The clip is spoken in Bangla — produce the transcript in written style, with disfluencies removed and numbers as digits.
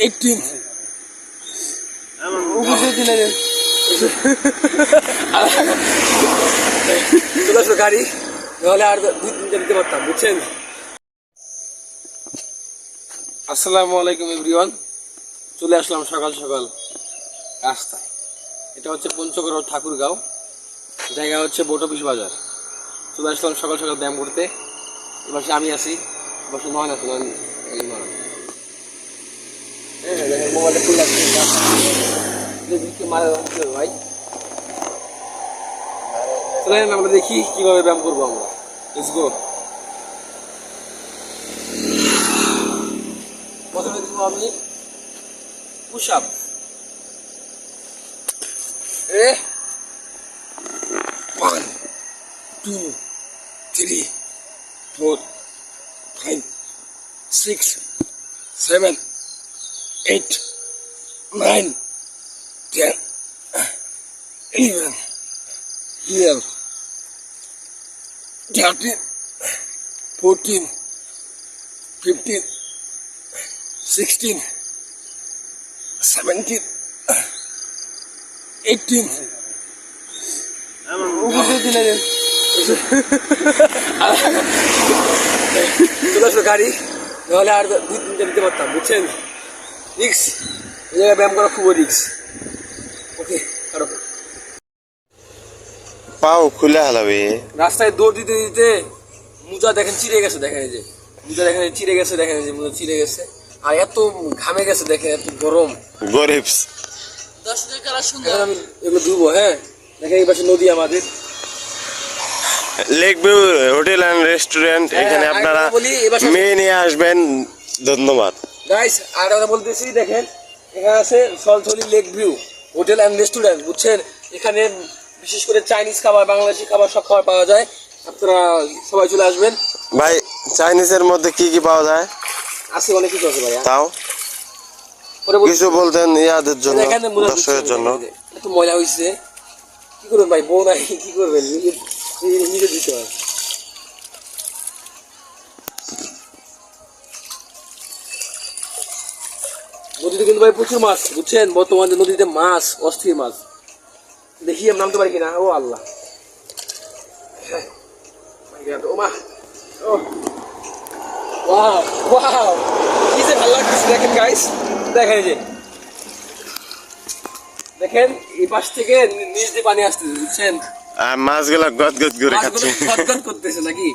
18 চলে আসলো গাড়ি, নাহলে আর 2-3টা দিতে পারতাম, বুঝছেন। আসসালামু আলাইকুম এভরিওয়ান, চলে আসলাম সকাল সকাল রাস্তায়। এটা হচ্ছে পঞ্চগড় ঠাকুরগাঁও, জায়গা হচ্ছে বোট অফিস বাজার। চলে আসলাম সকাল সকাল ব্যায়াম করতে। এবার আমি আছি, বসে নয় আছে মোবাইলটা খুলে ভাই। চলেন আমরা দেখি কিভাবে ব্যায়াম করবো আমরা। Let's go. প্রথমে দেখবো আমি পুশ আপ। 1 2 3 4 5 6 7 8 9 10 11 12 13 14 15 16 17 18 চলে আসলো গাড়ি, নাহলে আর 2-3টা দিতে পারতাম, বুঝছেন। রিক্স, এই জায়গায় ব্যায়াম করা খুবই রিক্স। ওকে, কারো পাও খুলে হালাবে। রাস্তায় দৌড় দিতে দিতে মোজা দেখেন চিড়ে গেছে, দেখেন এই যে মোজা দেখেন চিড়ে গেছে, দেখেন এই যে মোজা চিড়ে গেছে, আর এত ঘামে গেছে, দেখেন এত গরম। গরিবস এখন আমি এগুলো ধুবো। হ্যাঁ, দেখেন এই পাশে নদী আমাদের, lake view hotel and restaurant. এখানে আপনারা মেয়ে নিয়ে আসবেন। ধন্যবাদ গাইস। আর আমরা বলতেছি, দেখেন এখানে আছে সলসলি lake view hotel and restaurant, বুঝছেন। এখানে বিশেষ করে চাইনিজ খাবার, বাংলাদেশি খাবার, সব খাবার পাওয়া যায়। আপনারা সবাই চলে আসবেন। ভাই, চাইনিজের মধ্যে কি কি পাওয়া যায়? আছে অনেক কিছু আছে ভাই। তাও কিছু বলতেন ইয়াদের জন্য, দর্শকের জন্য। এত মজা হয়েছে, কি করবেন ভাই, বউ নাই, কি করবেন, নিজে দিতে হয়। নদীতে কিন্তু ভাই প্রচুর মাছ, বুঝছেন। বর্তমানে নদীতে মাছ, অস্থির মাছ। দেখি আমি নামতে পারি কিনা। ও আল্লাহ, ও মা, ও ওয়াও ওয়াও, কি যে ভালো লাগতেছে। দেখেন গাইস, দেখেন এই যে, দেখেন এই পাশ থেকে নিচ দিয়ে পানি আসতেছে, বুঝছেন। আর মাছগুলা গদগদ করে খাচ্ছে, গদগদ করতেছে নাকি।